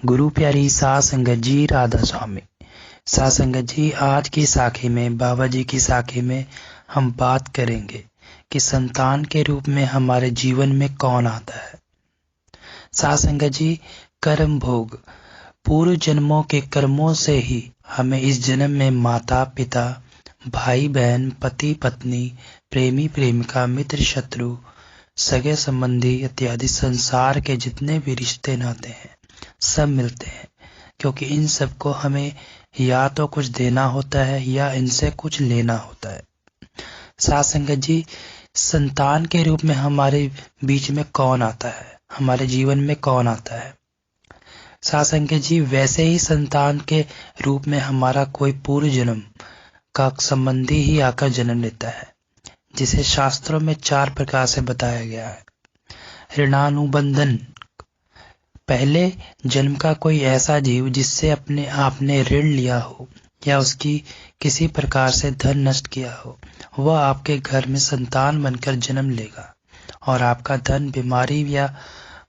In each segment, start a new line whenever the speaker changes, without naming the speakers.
गुरु प्यारी साध संगत जी, राधा स्वामी। साध संगत जी, आज की साखी में, बाबा जी की साखी में हम बात करेंगे कि संतान के रूप में हमारे जीवन में कौन आता है। साध संगत जी, कर्म भोग, पूर्व जन्मों के कर्मों से ही हमें इस जन्म में माता पिता, भाई बहन, पति पत्नी, प्रेमी प्रेमिका, मित्र शत्रु, सगे संबंधी इत्यादि संसार के जितने भी रिश्ते नाते हैं सब मिलते हैं, क्योंकि इन सबको हमें या तो कुछ देना होता है या इनसे कुछ लेना होता है। साथ संगत जी, संतान के रूप में हमारे बीच में कौन आता है, हमारे जीवन में कौन आता है। साथ संगत जी, वैसे ही संतान के रूप में हमारा कोई पूर्व जन्म का संबंधी ही आकर जन्म लेता है, जिसे शास्त्रों में 4 प्रकार से बताया गया है। ऋणानुबंधन, पहले जन्म का कोई ऐसा जीव जिससे अपने आपने ऋण लिया हो या उसकी किसी प्रकार से धन नष्ट किया हो, वह आपके घर में संतान बनकर जन्म लेगा और आपका धन बीमारी या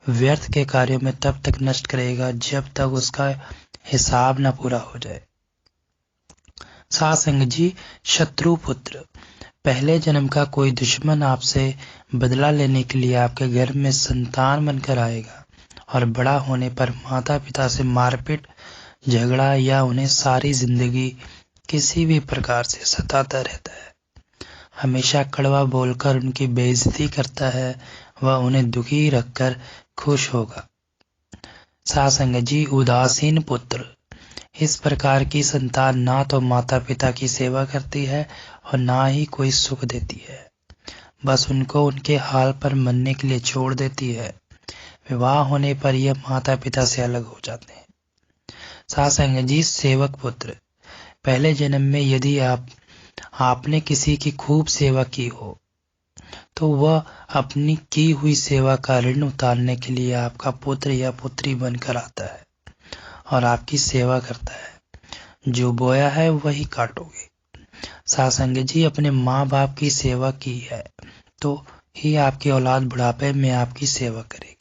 व्यर्थ के कार्यों में तब तक नष्ट करेगा जब तक उसका हिसाब न पूरा हो जाए। साथ संग जी, शत्रु पुत्र, पहले जन्म का कोई दुश्मन आपसे बदला लेने के लिए आपके घर में संतान बनकर आएगा और बड़ा होने पर माता पिता से मारपीट, झगड़ा या उन्हें सारी जिंदगी किसी भी प्रकार से सताता रहता है। हमेशा कड़वा बोलकर उनकी बेइज्जती करता है, वह उन्हें दुखी रखकर खुश होगा। साथ संगत जी, उदासीन पुत्र, इस प्रकार की संतान ना तो माता पिता की सेवा करती है और ना ही कोई सुख देती है, बस उनको उनके हाल पर मरने के लिए छोड़ देती है। विवाह होने पर यह माता पिता से अलग हो जाते हैं। साथ संगत जी, सेवक पुत्र, पहले जन्म में यदि आपने किसी की खूब सेवा की हो तो वह अपनी की हुई सेवा का ऋण उतारने के लिए आपका पुत्र या पुत्री बनकर आता है और आपकी सेवा करता है। जो बोया है वही काटोगे। साथ संगत जी, अपने माँ बाप की सेवा की है तो ही आपकी औलाद बुढ़ापे में आपकी सेवा करेगी,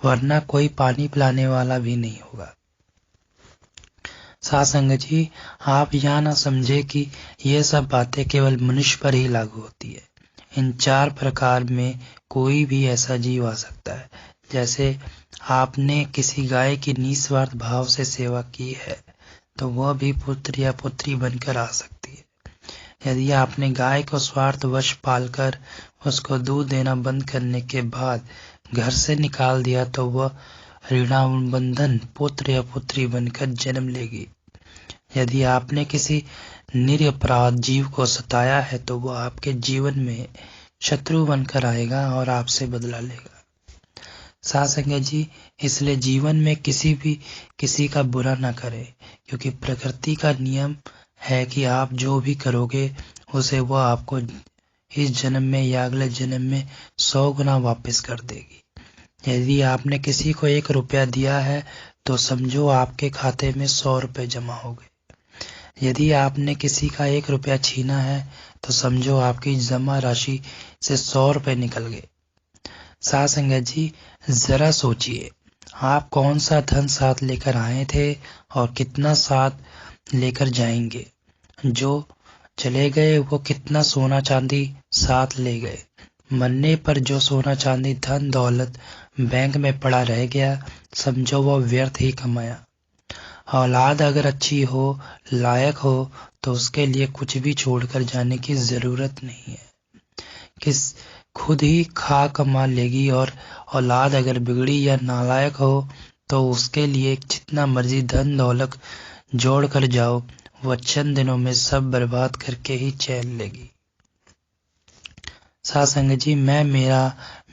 वरना कोई पानी पिलाने वाला भी नहीं होगा। साथ संगत जी, आप यह ना समझे कि यह सब बातें केवल मनुष्य पर ही लागू होती है। इन 4 प्रकार में कोई भी ऐसा जीव आ सकता है। जैसे आपने किसी गाय की निस्वार्थ भाव से सेवा की है तो वह भी पुत्र या पुत्री बनकर आ सकती है। यदि आपने गाय को स्वार्थवश पालकर उसको दूध देना बंद करने के बाद घर से निकाल दिया तो वह ऋणानुबंधन पुत्र या पुत्री बनकर जन्म लेगी। यदि आपने किसी निरपराध जीव को सताया है तो वह आपके जीवन में शत्रु बनकर आएगा और आपसे बदला लेगा। साथ संगत जी, इसलिए जीवन में किसी का बुरा ना करें, क्योंकि प्रकृति का नियम है कि आप जो भी करोगे उसे वह आपको इस जन्म में या अगले जन्म में 100 गुना वापस कर देगी। यदि आपने किसी को 1 रुपया दिया है तो समझो आपके खाते में 100 रुपये जमा हो गए। यदि आपने किसी का 1 रुपया छीना है तो समझो आपकी जमा राशि से 100 रुपये निकल गए। साथ संगत जी, जरा सोचिए, आप कौन सा धन साथ लेकर आए थे और कितना साथ लेकर जाएंगे। जो चले गए वो कितना सोना चांदी साथ ले गए। मरने पर जो सोना चांदी धन दौलत बैंक में पड़ा रह गया, समझो वो व्यर्थ ही कमाया। औलाद अगर अच्छी हो, लायक हो तो उसके लिए कुछ भी छोड़कर जाने की जरूरत नहीं है, किस खुद ही खा कमा लेगी। और औलाद अगर बिगड़ी या नालायक हो तो उसके लिए जितना मर्जी धन दौलत जोड़ कर जाओ, वह चंद दिनों में सब बर्बाद करके ही चैन लेगी। साथ संगत जी, मैं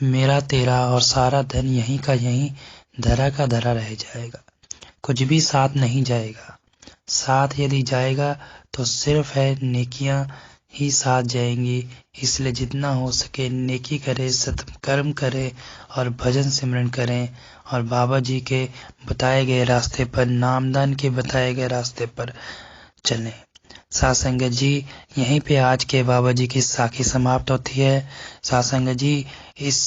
मेरा तेरा और सारा धन यहीं का यहीं धरा का धरा रह जाएगा, कुछ भी साथ नहीं जाएगा। साथ यदि जाएगा तो सिर्फ है नेकियां ही साथ जाएंगी। इसलिए जितना हो सके नेकी करें, सत्कर्म करें और भजन सिमरन करें और बाबा जी के बताए गए रास्ते पर, नामदान के बताए गए रास्ते पर चलें। साथ संगत जी, यहीं पे आज के बाबा जी की साखी समाप्त होती है। साथ संगत जी, इस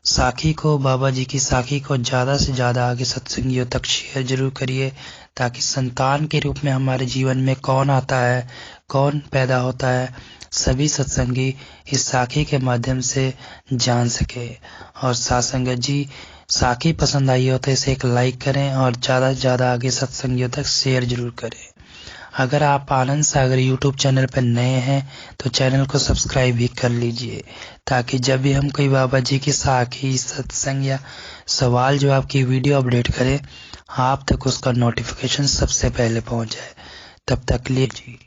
साखी को, बाबा जी की साखी को ज़्यादा से ज़्यादा आगे सत्संगियों तक शेयर जरूर करिए, ताकि संतान के रूप में हमारे जीवन में कौन आता है, कौन पैदा होता है, सभी सत्संगी इस साखी के माध्यम से जान सके। और साथ संगत जी, साखी पसंद आई हो तो इसे एक लाइक करें और ज़्यादा से ज़्यादा आगे सत्संगियों तक शेयर जरूर करें। अगर आप आनंद सागर यूट्यूब चैनल पर नए हैं तो चैनल को सब्सक्राइब भी कर लीजिए, ताकि जब भी हम कोई बाबा जी की साखी, सत्संग या सवाल जवाब की वीडियो अपडेट करें, आप तक उसका नोटिफिकेशन सबसे पहले पहुंच जाए। तब तक लिए जी।